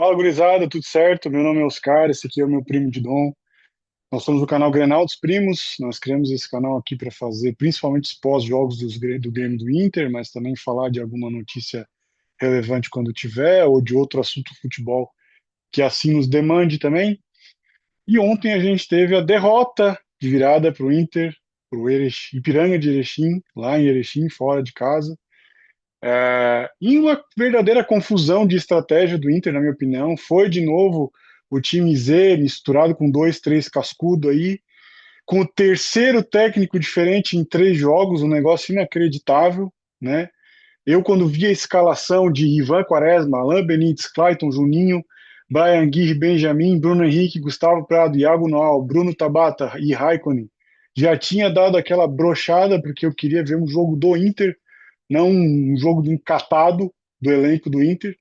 Fala, gurizada, tudo certo? Meu nome é Oscar, esse aqui é o meu primo de Dom. Nós somos o canal Grenal dos Primos. Nós criamos esse canal aqui para fazer principalmente os pós-jogos do Grêmio do Inter, mas também falar de alguma notícia relevante quando tiver, ou de outro assunto futebol que assim nos demande também. E ontem a gente teve a derrota de virada para o Inter, para o Ipiranga de Erechim, lá em Erechim, fora de casa. E uma verdadeira confusão de estratégia do Inter, na minha opinião. Foi de novo o time Z misturado com dois, três cascudo aí, com o terceiro técnico diferente em 3 jogos, um negócio inacreditável, né? Eu, quando vi a escalação de Ivan Quaresma, Alain Benítez, Clayton, Juninho, Brian Aguirre, Benjamin, Bruno Henrique, Gustavo Prado, Iago Noal, Bruno Tabata e Raikkonen, já tinha dado aquela brochada, porque eu queria ver um jogo do Inter, não um jogo de encatado do elenco do Inter.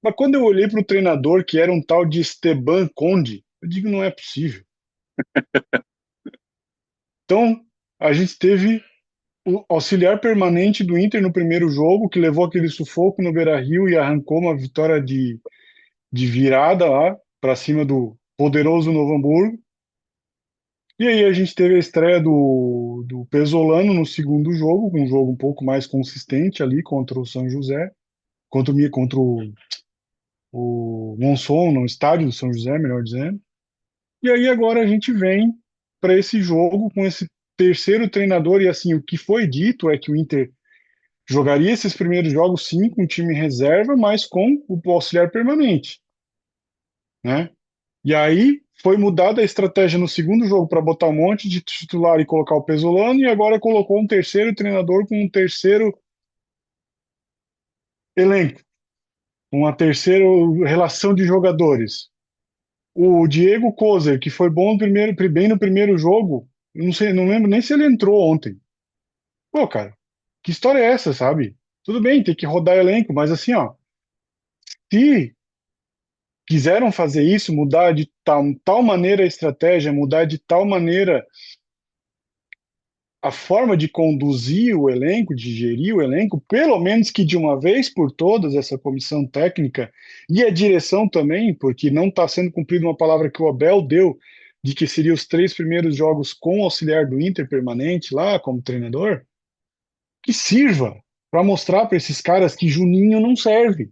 Mas quando eu olhei para o treinador, que era um tal de Esteban Conde, eu digo, não é possível. Então, a gente teve o auxiliar permanente do Inter no primeiro jogo, que levou aquele sufoco no Beira-Rio e arrancou uma vitória de virada lá para cima do poderoso Novo Hamburgo. E aí a gente teve a estreia do Pesolano no segundo jogo, um jogo um pouco mais consistente ali contra o São José, contra o Monson no estádio do São José, melhor dizendo. E aí agora a gente vem para esse jogo com esse terceiro treinador e assim, o que foi dito é que o Inter jogaria esses primeiros jogos sim com o time reserva, mas com o auxiliar permanente, né? E aí foi mudada a estratégia no segundo jogo para botar um monte de titular e colocar o Pesolano, e agora colocou um terceiro treinador com um terceiro elenco, uma terceira relação de jogadores. O Diego Kozer, que foi bom no primeiro, bem no primeiro jogo, não sei, não lembro nem se ele entrou ontem. Pô, cara, que história é essa, sabe? Tudo bem, tem que rodar elenco, mas assim, ó, se quiseram fazer isso, mudar de tal maneira a estratégia, mudar de tal maneira a forma de conduzir o elenco, de gerir o elenco, pelo menos que de uma vez por todas, essa comissão técnica e a direção também, porque não está sendo cumprida uma palavra que o Abel deu, de que seria os 3 primeiros jogos com o auxiliar do Inter permanente lá como treinador, que sirva para mostrar para esses caras que Juninho não serve,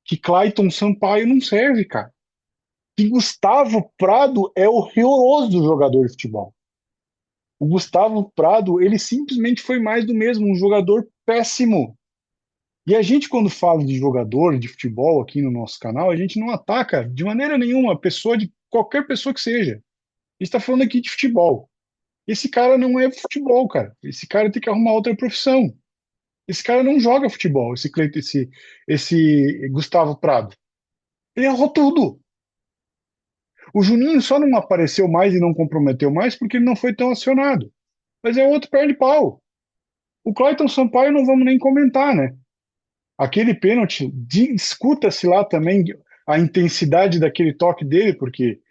que Clayton Sampaio não serve, cara, que Gustavo Prado é horroroso jogador de futebol. O Gustavo Prado, ele simplesmente foi mais do mesmo, um jogador péssimo. E a gente, quando fala de jogador de futebol aqui no nosso canal, a gente não ataca de maneira nenhuma a pessoa de qualquer pessoa que seja. A gente está falando aqui de futebol. Esse cara não é futebol, cara. Esse cara tem que arrumar outra profissão. Esse cara não joga futebol, esse Gustavo Prado. Ele errou tudo. O Juninho só não apareceu mais e não comprometeu mais porque ele não foi tão acionado. Mas é outro pé de pau. O Clayton Sampaio não vamos nem comentar, né? Aquele pênalti, discuta-se lá também a intensidade daquele toque dele, porque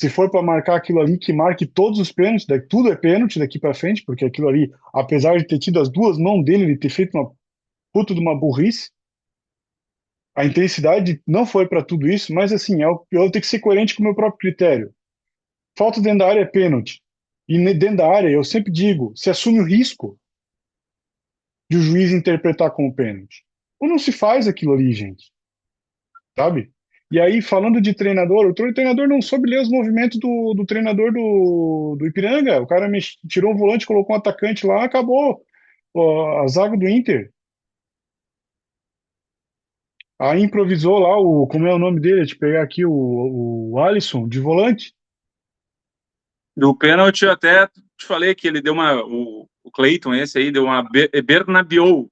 se for para marcar aquilo ali, que marque todos os pênaltis, tudo é pênalti daqui para frente, porque aquilo ali, apesar de ter tido as duas mãos dele, ele ter feito uma puta de uma burrice, a intensidade não foi para tudo isso, mas assim, eu tenho que ser coerente com o meu próprio critério. Falta dentro da área é pênalti. E dentro da área, eu sempre digo, se assume o risco de o juiz interpretar como pênalti. Ou não se faz aquilo ali, gente, sabe? E aí, falando de treinador, o treinador não soube ler os movimentos do treinador do Ipiranga. O cara tirou o volante, colocou um atacante lá, acabou ó, a zaga do Inter. Aí improvisou lá como é o nome dele? Deixa eu pegar aqui o Alisson de volante. E o pênalti, eu até te falei que ele deu uma. O Cleiton, esse aí, deu uma Bernabiou.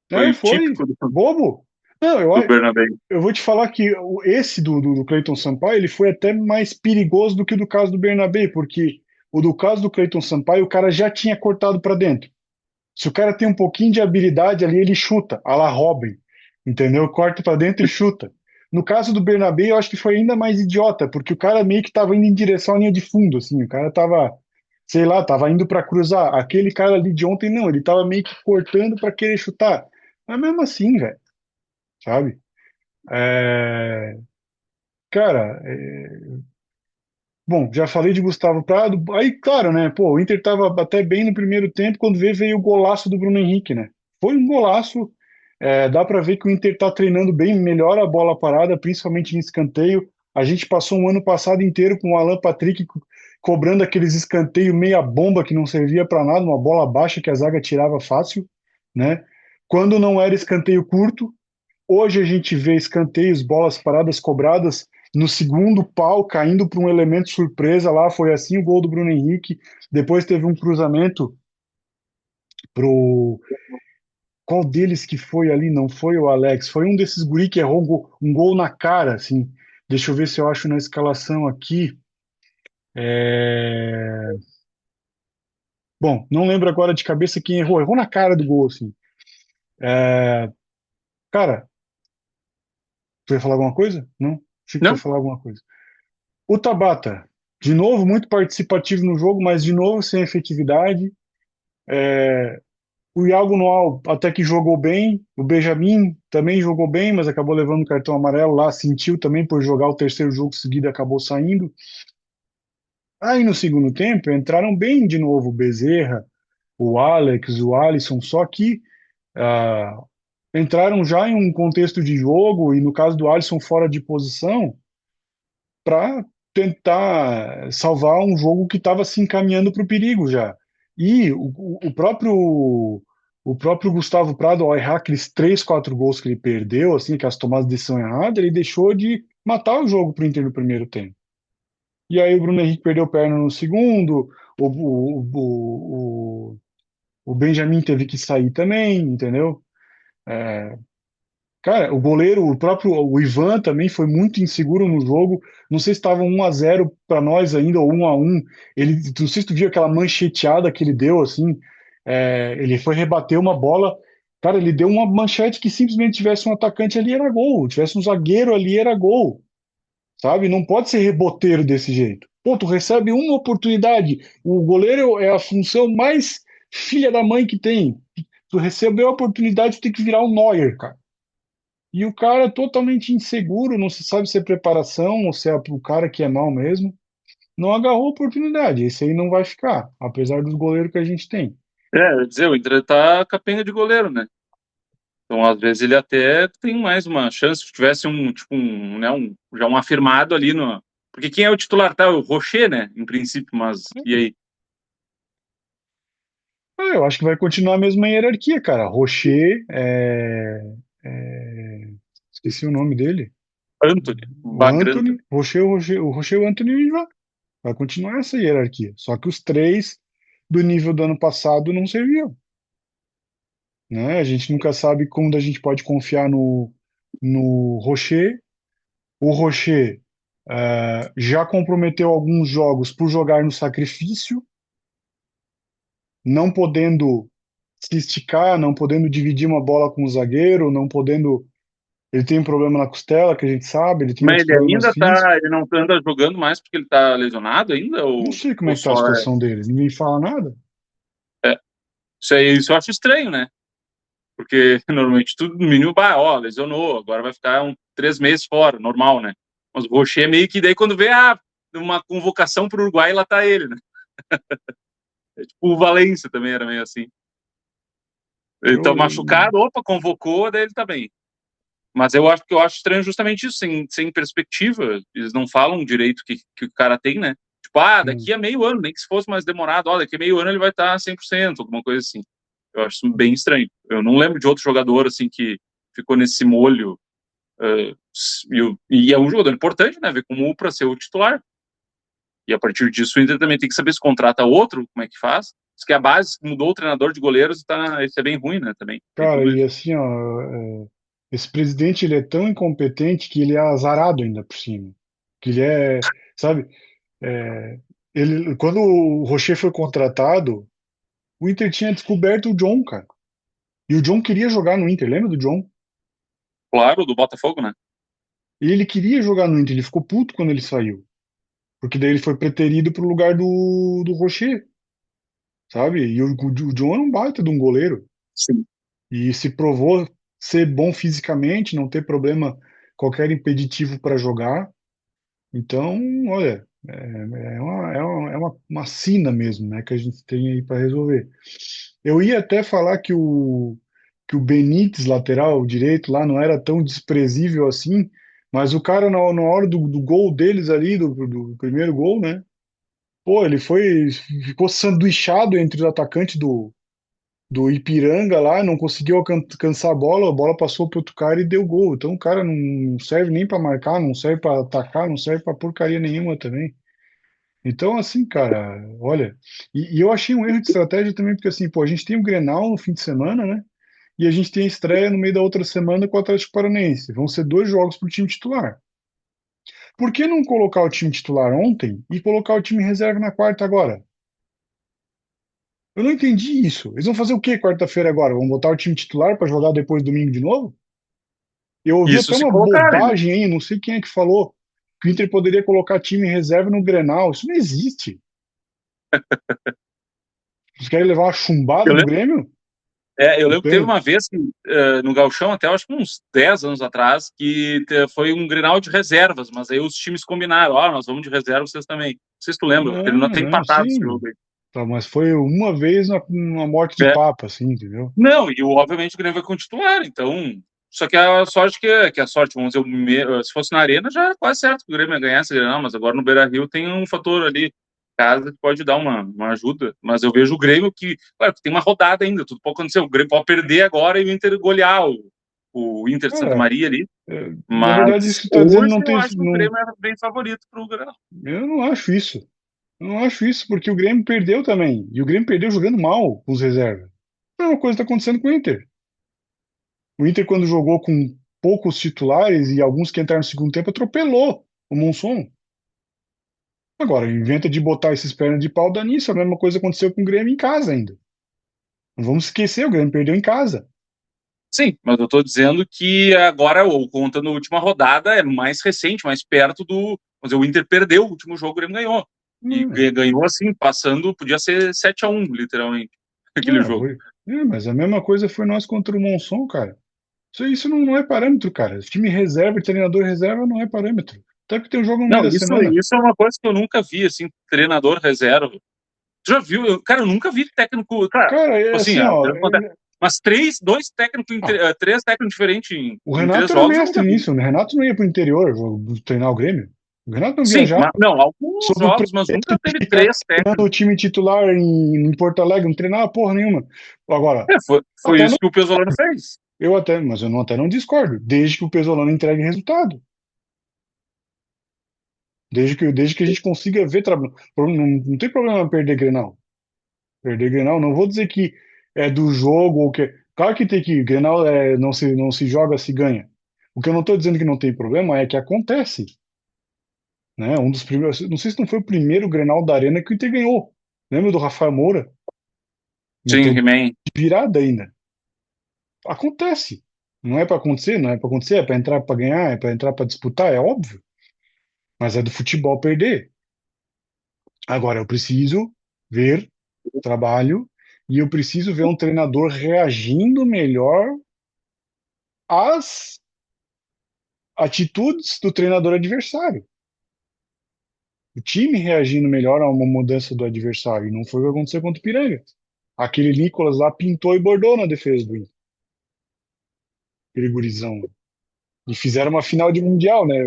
É, Foi foi típico bobo. Não, do Bernabéu. eu vou te falar que esse do Cleiton Sampaio, ele foi até mais perigoso do que o do caso do Bernabé, porque o do caso do Cleiton Sampaio, o cara já tinha cortado para dentro. Se o cara tem um pouquinho de habilidade ali, ele chuta, a la Robin, entendeu? Corta para dentro e chuta. No caso do Bernabé, eu acho que foi ainda mais idiota, porque o cara meio que estava indo em direção à linha de fundo, assim, o cara tava, sei lá, tava indo para cruzar. Aquele cara ali de ontem, não, ele tava meio que cortando para querer chutar. Mas mesmo assim, velho, sabe? É, cara, bom, já falei de Gustavo Prado. Aí, claro, né? Pô, o Inter tava até bem no primeiro tempo, quando veio o golaço do Bruno Henrique, né? Foi um golaço. Dá para ver que o Inter tá treinando bem melhor a bola parada, principalmente em escanteio. A gente passou um ano passado inteiro com o Alan Patrick cobrando aqueles escanteios meia bomba que não servia para nada, uma bola baixa que a zaga tirava fácil, né? Quando não era escanteio curto, hoje a gente vê escanteios, bolas paradas cobradas no segundo pau, caindo para um elemento surpresa lá. Foi assim o gol do Bruno Henrique. Depois teve um cruzamento pro. Qual deles que foi ali? Não foi o Alex, foi um desses guri que errou um gol na cara, assim. Deixa eu ver se eu acho na escalação aqui. É... Bom, não lembro agora de cabeça quem errou. Errou na cara do gol, assim. Cara, tu ia falar alguma coisa? Não? Achei que tu ia Não? falar alguma coisa. O Tabata, de novo, muito participativo no jogo, mas de novo sem efetividade. O Iago Noal até que jogou bem. O Benjamin também jogou bem, mas acabou levando o cartão amarelo lá. Sentiu também por jogar o terceiro jogo seguido e acabou saindo. Aí no segundo tempo entraram bem de novo o Bezerra, o Alex, o Alisson, só que ah, entraram já em um contexto de jogo, e no caso do Alisson fora de posição, para tentar salvar um jogo que estava se encaminhando para o perigo já. E o próprio Gustavo Prado, ao errar aqueles 3, 4 gols que ele perdeu, assim, que as tomadas de decisão erradas, ele deixou de matar o jogo para o Inter no primeiro tempo. E aí o Bruno Henrique perdeu perna no segundo, o, o, o, o, o Benjamin teve que sair também, entendeu? Cara, o goleiro, o próprio o Ivan também foi muito inseguro no jogo. Não sei se estava 1-0 para nós ainda ou 1-1. Ele, não sei se tu viu aquela mancheteada que ele deu assim. Ele foi rebater uma bola. Cara, ele deu uma manchete que simplesmente tivesse um atacante ali era gol, tivesse um zagueiro ali era gol, sabe? Não pode ser reboteiro desse jeito. Pô, tu recebe uma oportunidade. O goleiro é a função mais filha da mãe que tem. Tu recebeu a oportunidade, tu tem que virar o Neuer, cara. E o cara é totalmente inseguro, não se sabe se é preparação ou se é o cara que é mal mesmo. Não agarrou a oportunidade. Esse aí não vai ficar, apesar dos goleiros que a gente tem. Eu ia dizer, o Inter tá capenga de goleiro, né? Então, às vezes, ele até tem mais uma chance, se tivesse já um afirmado ali no. Porque quem é o titular? Tá, o Rocher, né? Em princípio, mas e aí? Eu acho que vai continuar a mesma hierarquia, cara. Rocher, esqueci o nome dele. Anthony, O Bagranta. Anthony, o Rocher, o Anthony e o Ivan. Vai continuar essa hierarquia. Só que os três do nível do ano passado não serviam, né? A gente nunca sabe como a gente pode confiar no Rocher. O Rocher já comprometeu alguns jogos por jogar no sacrifício, não podendo se esticar, não podendo dividir uma bola com o zagueiro, não podendo. Ele tem um problema na costela, que a gente sabe, ele tem Mas outros ele problemas ainda tá. físicos. Ele não anda jogando mais porque ele tá lesionado ainda? Não sei como é Ou que tá a só é. situação dele, ninguém fala nada. é isso eu acho estranho, né? Porque normalmente tudo no mínimo, lesionou, agora vai ficar 3 meses fora, normal, né? Mas o Rocher é meio que daí quando vê uma convocação pro Uruguai, lá tá ele, né? É tipo o Valência também era meio assim. Ele tá Eu, machucado, opa, convocou, daí ele tá bem. Mas eu acho estranho justamente isso, sem perspectiva. Eles não falam direito que o cara tem, né? Tipo, daqui a meio ano, nem que se fosse mais demorado, daqui a meio ano ele vai estar 100%, alguma coisa assim. Eu acho isso bem estranho. Eu não lembro de outro jogador, assim, que ficou nesse molho. Uh, e é um jogador importante, né? Ver como para ser o titular. E a partir disso, o Inter também tem que saber se contrata outro, como é que faz. Diz que a base mudou o treinador de goleiros e isso é bem ruim, né? Também. Tem cara, tudo e isso. assim, ó, esse presidente ele é tão incompetente que ele é azarado ainda por cima. Que ele é, sabe, é, quando o Rocher foi contratado, o Inter tinha descoberto o John, cara. E o John queria jogar no Inter, lembra do John? Claro, do Botafogo, né? E ele queria jogar no Inter, ele ficou puto quando ele saiu. Porque daí ele foi preterido pro lugar do Rocher, sabe? E o John era um baita de um goleiro. Sim. E se provou ser bom fisicamente, não ter problema, qualquer impeditivo para jogar. Então, olha, uma sina mesmo, né, que a gente tem aí para resolver. Eu ia até falar que o Benítez, lateral direito, lá não era tão desprezível assim, mas o cara, na hora do gol deles ali, do primeiro gol, né? Pô, ficou sanduichado entre os atacantes do Ipiranga lá, não conseguiu alcançar a bola passou pro outro cara e deu gol. Então o cara não serve nem para marcar, não serve para atacar, não serve para porcaria nenhuma também. Então, assim, cara, olha, e eu achei um erro de estratégia também, porque assim, pô, a gente tem o Grenal no fim de semana, né? E a gente tem a estreia no meio da outra semana com o Atlético Paranaense. Vão ser dois jogos pro time titular. Por que não colocar o time titular ontem e colocar o time reserva na quarta agora? Eu não entendi isso. Eles vão fazer o quê quarta-feira agora? Vão botar o time titular para jogar depois domingo de novo? Eu ouvi Isso até se uma colocarem, né? bobagem aí, não sei quem é que falou, que o Inter poderia colocar time reserva no Grenal. Isso não existe. Vocês querem levar uma chumbada Eu do lembro, Grêmio? eu lembro que teve Entende? uma vez que, no Gauchão, até acho que uns 10 anos atrás, que foi um Grenal de reservas, mas aí os times combinaram, nós vamos de reserva, vocês também. Não sei se tu lembra, terminou Não, até não, empatado esse sim. jogo aí. Tá, mas foi uma vez na morte de É, papa, assim, entendeu? não, e obviamente o Grêmio vai com titular, então. Só que a sorte que a sorte, vamos dizer, se fosse na Arena, já era quase certo que o Grêmio ia ganhar esse Grenal, mas agora no Beira Rio tem um fator ali, casa, que pode dar uma ajuda. Mas eu vejo o Grêmio que, claro, que tem uma rodada ainda, tudo pode acontecer. O Grêmio pode perder agora e o Inter golear o Inter de Santa Cara, Maria ali. na verdade, Mas isso que tu tá dizendo hoje não eu tem. acho que o Não, Grêmio é bem favorito para o Grenal. eu não acho isso. Eu não acho isso, porque o Grêmio perdeu também. E o Grêmio perdeu jogando mal com os reservas. A mesma coisa está acontecendo com o Inter. O Inter, quando jogou com poucos titulares e alguns que entraram no segundo tempo, atropelou o Monson. Agora, inventa de botar esses pernas de pau, dá nisso. A mesma coisa aconteceu com o Grêmio em casa ainda. Não vamos esquecer, o Grêmio perdeu em casa. Sim, mas eu estou dizendo que agora, ou contando a última rodada, é mais recente, mais perto do. Mas o Inter perdeu o último jogo, o Grêmio ganhou. E Hum, ganhou assim, passando, podia ser 7-1 literalmente, aquele jogo. mas a mesma coisa foi nós contra o Monson, cara. Isso não é parâmetro, cara. Time reserva e treinador reserva não é parâmetro. Até porque tem um jogo no meio Não, da semana. isso é uma coisa que eu nunca vi, assim, treinador reserva. Tu já viu? Cara, eu nunca vi técnico. Cara, Cara, tipo é assim, assim, ó. mas três técnicos diferentes O em três Renato era jogos eu mestre nunca vi. nisso. O Renato não ia pro interior treinar o Grêmio. O Renato não Sim, viajava. mas, não, alguns Sob o jogos, mas pretexto nunca de teve ficar três treinando o técnicos. time titular em Porto Alegre, não treinava porra nenhuma. Agora, Foi até isso não, que o Pesolano fez. mas eu até não discordo, desde que o Pesolano entregue resultado. Desde que a gente consiga ver trabalho. Não tem problema perder Grenal. Perder Grenal, não vou dizer que é do jogo ou que. Claro que tem que. Grenal não se joga, se ganha. O que eu não estou dizendo que não tem problema é que acontece. Né? Um dos primeiros. Não sei se não foi o primeiro Grenal da Arena que o Inter ganhou. Lembra do Rafael Moura? Sim, Meteu de He-Man. virada ainda. Acontece. Não é para acontecer, não é para acontecer, é para entrar para ganhar, é para entrar para disputar, é óbvio. Mas é do futebol perder. Agora, eu preciso ver trabalho e eu preciso ver um treinador reagindo melhor às atitudes do treinador adversário. O time reagindo melhor a uma mudança do adversário. E não foi o que aconteceu contra o Piranga. Aquele Nicolas lá pintou e bordou na defesa do Inter. Aquele gurizão. E fizeram uma final de Mundial, né?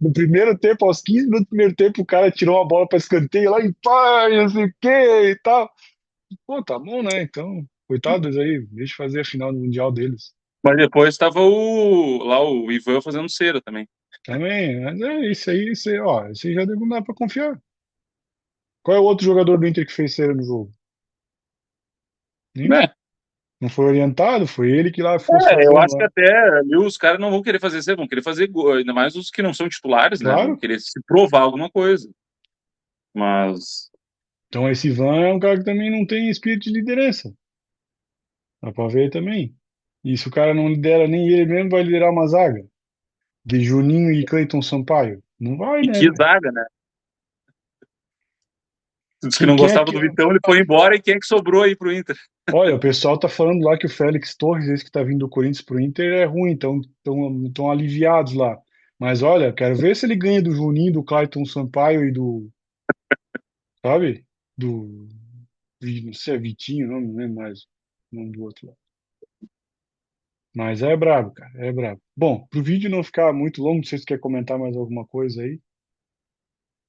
No primeiro tempo, aos 15 minutos do primeiro tempo, o cara tirou uma bola para escanteio lá e pá, não sei o que e tal. Pô, tá bom, né? Então, coitados aí, deixa eu fazer a final do Mundial deles. Mas depois estava lá o Ivan fazendo cera também. Também, mas é isso aí, ó, isso aí já não dá pra confiar. Qual é o outro jogador do Inter que fez cera no jogo? Nenhum. Né? Não foi orientado, foi ele que lá fosse Eu fazendo acho que lá. até ali os caras não vão querer fazer cera, vão querer fazer gol, ainda mais os que não são titulares, né? Vão Claro. querer se provar alguma coisa. Mas, Então esse Ivan é um cara que também não tem espírito de liderança. Dá pra ver também. E se o cara não lidera nem ele mesmo, vai liderar uma zaga. De Juninho e Cleiton Sampaio. Não vai, e né, que velho? zaga, né? Tu disse que Quem, não quem é gostava que. do Vitão, ele foi embora e quem é que sobrou aí pro Inter? Olha, o pessoal tá falando lá que o Félix Torres, esse que tá vindo do Corinthians pro Inter, é ruim, então estão aliviados lá. Mas olha, quero ver se ele ganha do Juninho, do Clayton Sampaio e do, sabe? Do, não sei, é Vitinho, não lembro mais o nome do outro lá. Mas é brabo, cara, é brabo. Bom, pro vídeo não ficar muito longo, não sei se você quer comentar mais alguma coisa aí.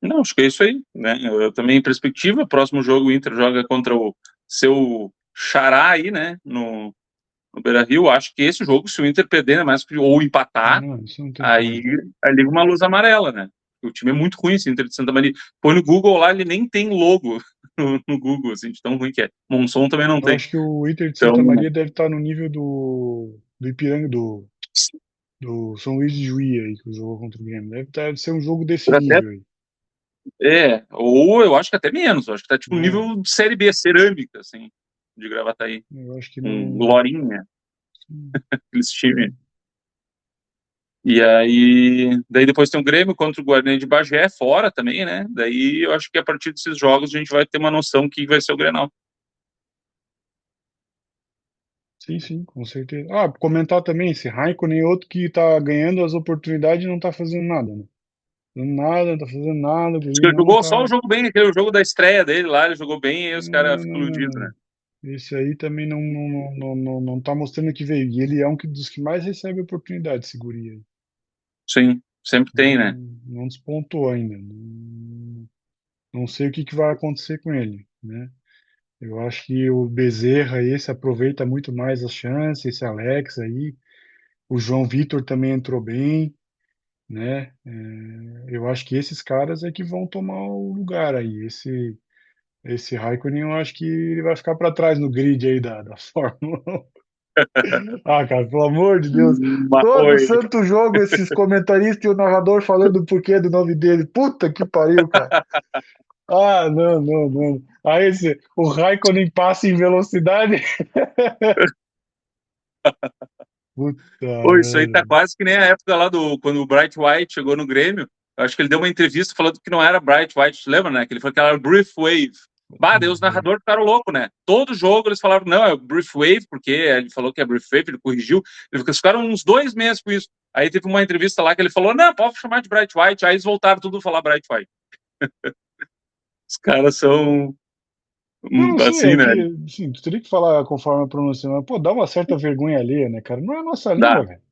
Não, acho que é isso aí, né? Eu também em perspectiva, próximo jogo o Inter joga contra o seu xará aí, né? No Beira-Rio. Acho que esse jogo, se o Inter perder, né, mais ou empatar, Não, isso não tem aí, como. aí liga uma luz amarela, né? O time é muito ruim, esse Inter de Santa Maria. Põe no Google lá, ele nem tem logo no Google, assim, de tão ruim que é. Monson também não Eu tem. acho que o Inter de Então, Santa Maria deve estar no nível do Ipiranga, do São Luís de Juí aí, que jogou contra o Grêmio. Deve ser um jogo desse até, nível aí. ou eu acho que até menos, eu acho que tá tipo Né? nível de Série B, cerâmica, assim, de Gravataí. Eu acho que Um não. Glorinha, aqueles times. E aí, daí depois tem o Grêmio contra o Guarani de Bagé, fora também, né? Daí eu acho que a partir desses jogos a gente vai ter uma noção que vai ser o Grenal. Sim, sim, com certeza. Ah, comentar também, esse Raikkonen é outro que tá ganhando as oportunidades e não tá fazendo nada, né? Fazendo nada, não tá fazendo nada, ele Ele não jogou só o tá. jogo bem, aquele jogo da estreia dele lá, ele jogou bem e aí os caras Não, não, ficam não, iludidos, né? não. Esse aí também não tá mostrando que veio. E ele é um dos que mais recebe oportunidade, esse guri aí. Sim, sempre tem, né? Não despontou ainda. Não sei o que vai acontecer com ele, né? Eu acho que o Bezerra esse aproveita muito mais as chances, esse Alex aí. O João Vitor também entrou bem, né? Eu acho que esses caras é que vão tomar o lugar aí. Esse Raikkonen, eu acho que ele vai ficar para trás no grid aí da Fórmula 1. Ah, cara, pelo amor de Deus. Mas Todo foi. santo jogo, esses comentaristas e o narrador falando o porquê do nome dele. Puta que pariu, cara. Ah, não, não, não. Aí o Raikkonen passa em velocidade. Puta Pô, isso aí tá merda. quase que nem a época lá do quando o Bright White chegou no Grêmio. Eu acho que ele deu uma entrevista falando que não era Bright White, te lembra, né? Que ele falou que era Brief Wave. Bah, daí os narradores ficaram loucos, né? Todo jogo eles falavam, não, é o Brief Wave, porque ele falou que é Brief Wave, ele corrigiu. Eles ficaram uns 2 meses com isso. Aí teve uma entrevista lá que ele falou, não, pode chamar de Bright White. Aí eles voltaram tudo a falar Bright White. Os caras são Não, sim, assim, é né? que, sim, tu teria que falar conforme a pronúncia, mas, pô, dá uma certa vergonha alheia, né, cara? Não é a nossa Dá, língua, velho.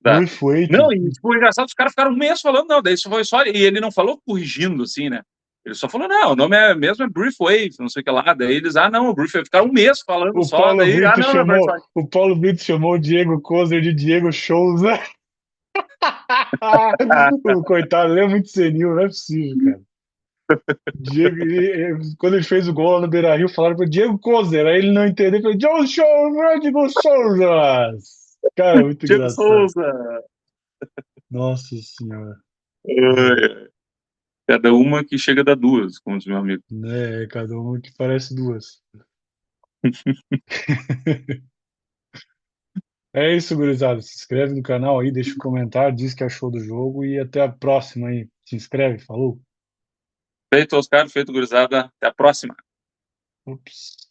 dá. Braithwaite. Não, e tipo, o engraçado, os caras ficaram um mês falando, não, daí isso foi só. E ele não falou corrigindo, assim, né? Ele só falou, não, o nome é mesmo é Brief Wave, não sei o que lá. Daí eles, não, o Brief Wave. Ficaram um mês falando só, daí, não, é Brief Wave. O Paulo Brito chamou o Diego Kozer de Diego Souza. O coitado, ele é muito senil, não é possível, cara. Diego, quando ele fez o gol lá no Beira-Rio, falaram para Diego Kozer, aí ele não entendeu, falou, John Souza, Diego Souza. Cara, muito Diego engraçado. Souza. Nossa senhora. Ai, cada uma que chega da duas, como diz meu amigo. Né, cada um que parece duas. É isso, gurizada. Se inscreve no canal aí, deixa um comentário, diz que achou do jogo e até a próxima aí. Se inscreve, falou. Feito, Oscar, feito, gurizada. Até a próxima. Ups.